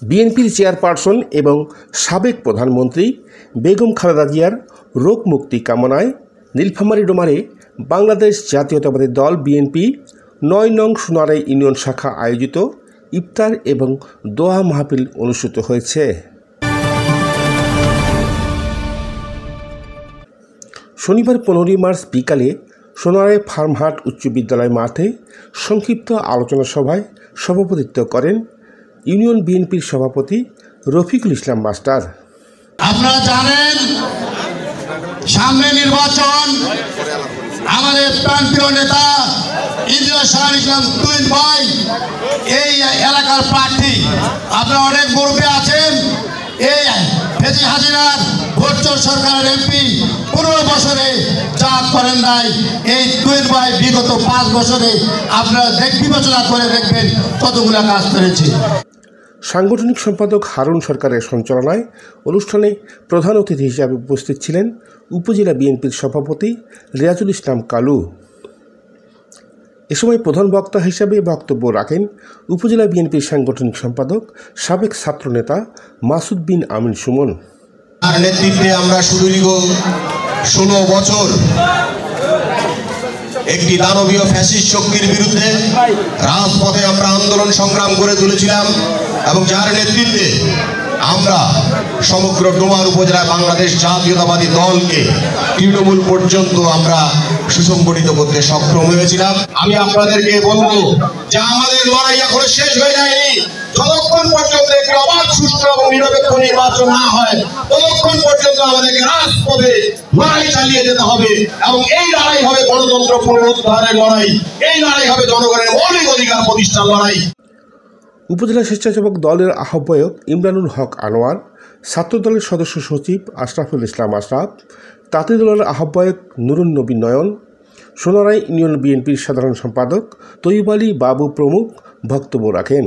বিএনপির চেয়ারপারসন এবং সাবেক প্রধানমন্ত্রী বেগম খালেদা জিয়ার রোগ মুক্তি কামনায় নীলফামারী ডোমারে বাংলাদেশ জাতীয়তাবাদী দল বিএনপি ৯ নং সোনারাই ইউনিয়ন শাখা আয়োজিত ইফতার এবং দোয়া মাহফিল অনুষ্ঠিত হয়েছে। শনিবার ১৫ মার্চ বিকালে সোনারাই ফার্মহাট উচ্চ বিদ্যালয় মাঠে সংক্ষিপ্ত আলোচনা সভায় সভাপতিত্ব করেন ইউনিয়ন বিএনপির সভাপতি রফিকুল ইসলাম মাস্টার। আপনারা জানেন সামনে নির্বাচন, আমাদের প্রান্তীয় নেতা ইন্দিরা শাহ ইসলাম তুহিন ভাই এই এলাকার প্রার্থী। আপনারা অনেক গর্বে আছেন, এই ফেজি হাজিরার ভোটচোর সরকারের এমপি 15 বছরে যা করেন নাই, এই তুহিন ভাই বিগত 5 বছরে আপনারা বিবেচনা করে দেখবেন কতগুলো কাজ করেছে। সাংগঠনিক সম্পাদক হারুন সরকারের সঞ্চালনায় অনুষ্ঠানে প্রধান অতিথি হিসাবে উপস্থিত ছিলেন উপজেলা বিএনপির সভাপতি রিয়াজুল ইসলাম কালু। এ সময় প্রধান বক্তা হিসাবে বক্তব্য রাখেন উপজেলা বিএনপির সাংগঠনিক সম্পাদক সাবেক ছাত্রনেতা মাসুদ বিন আমিন সুমন। তার নেতৃত্বে আমরা সুদীর্ঘ 16 বছর একটি দানবীয় ফ্যাসিস্ট শক্তির বিরুদ্ধে রাজপথে আমরা আন্দোলন সংগ্রাম করে তুলেছিলাম এবং যার নেতৃত্বে আমরা সমগ্র ডোমার উপজেলায় বাংলাদেশ জাতীয়তাবাদী দলকে তৃণমূল পর্যন্ত আমরা সুসংগঠিত করতে সক্ষম হয়েছিলাম। আমি আপনাদেরকে বলবো যে আমাদের লড়াই এখনো শেষ হয়ে যায়নি। যতক্ষণ পর্যন্ত একটি অবাধ, সুষ্ঠু এবং নিরপেক্ষ নির্বাচন না হয় ততক্ষণ পর্যন্ত আমাদেরকে রাজপথে লড়াই চালিয়ে যেতে হবে এবং এই লড়াই হবে গণতন্ত্র পুনরুদ্ধারের লড়াই, এই লড়াই হবে জনগণের মৌলিক অধিকার প্রতিষ্ঠার লড়াই। উপজেলা স্বেচ্ছাসেবক দলের আহ্বায়ক ইমরানুল হক আনোয়ার, ছাত্র দলের সদস্য সচিব আশরাফুল ইসলাম আশরাফ, তাঁতি দলের আহ্বায়ক নুরুন নবী নয়ন, সোনারাই ইউনিয়ন বিএনপির সাধারণ সম্পাদক তৈয়ব আলী বাবু প্রমুখ বক্তব্য রাখেন।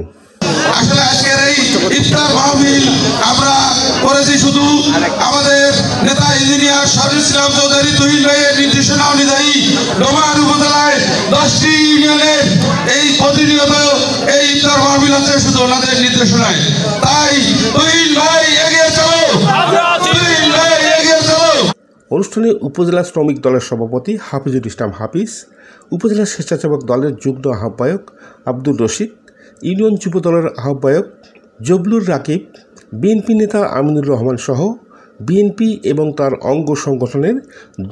আসলে আজকের এই ইফতার মাহফিল আমরা করেছি শুধু আমাদের নেতা ইঞ্জিনিয়ার শরীফ ইসলাম চৌধুরী তুহিন ভাইয়ের নির্দেশনা অনুযায়ী ডোমার উপজেলায় 10টি ইউনিয়নের এই প্রতিনিয়ত এই ইফতার মাহফিল হচ্ছে শুধু ওনাদের নির্দেশনায়। তাই তুহিন ভাই এগিয়ে চলো, তুহিন ভাই এগিয়ে চলো। অনুষ্ঠানে উপজেলা শ্রমিক দলের সভাপতি হাফিজুল ইসলাম হাফিজ, উপজেলা স্বেচ্ছাসেবক দলের যুগ্ম আহ্বায়ক আব্দুর রশিদ, ইউনিয়ন যুব দলের আহ্বায়ক জবলুর রাকিব, বিএনপি নেতা আমিনুর রহমান সহ বিএনপি এবং তার অঙ্গ সংগঠনের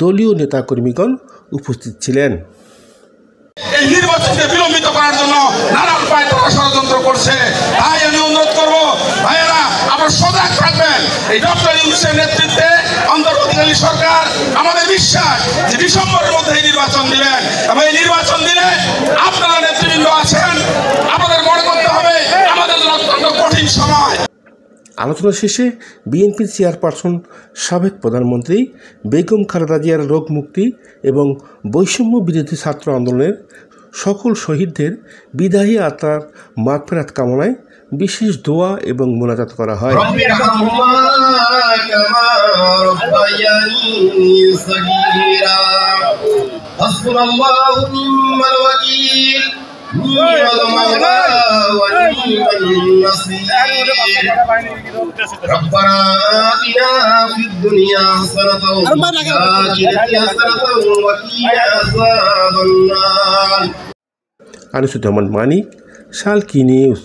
দলীয় নেতাকর্মীগণ উপস্থিত ছিলেন। এই নির্বাচনকে বিলম্বিত করার জন্য নানান উপায়ে তারা ষড়যন্ত্র করছে। তাই আমি অনুরোধ করবো ভাইয়েরা, আপনারা সজাগ থাকবেন। এই ডক্টর ইউনূসের নেতৃত্বে অন্তর্বর্তীকালীন সরকার, আমাদের বিশ্বাস যে ডিসেম্বরের মধ্যে এই নির্বাচন দিবেন এবং এই নির্বাচন দিলে আপনারা নেতৃবৃন্দ আছেন, আমাদের মনে করতে হবে আমাদের জন্য অত্যন্ত কঠিন সময়। আলোচনা শেষে বিএনপির চেয়ারপারসন সাবেক প্রধানমন্ত্রী বেগম খালেদা জিয়ার রোগ মুক্তি এবং বৈষম্য বিরোধী ছাত্র আন্দোলনের সকল শহীদদের বিদায়ী আত্মার মাগফিরাত কামনায় বিশেষ দোয়া এবং মোনাজাত করা হয়। ربنا آتنا في الدنيا حسنة وفي الآخرة حسنة وقنا عذاب النار। আনিসুজ্জামান মানিক, শালকি নিউজ।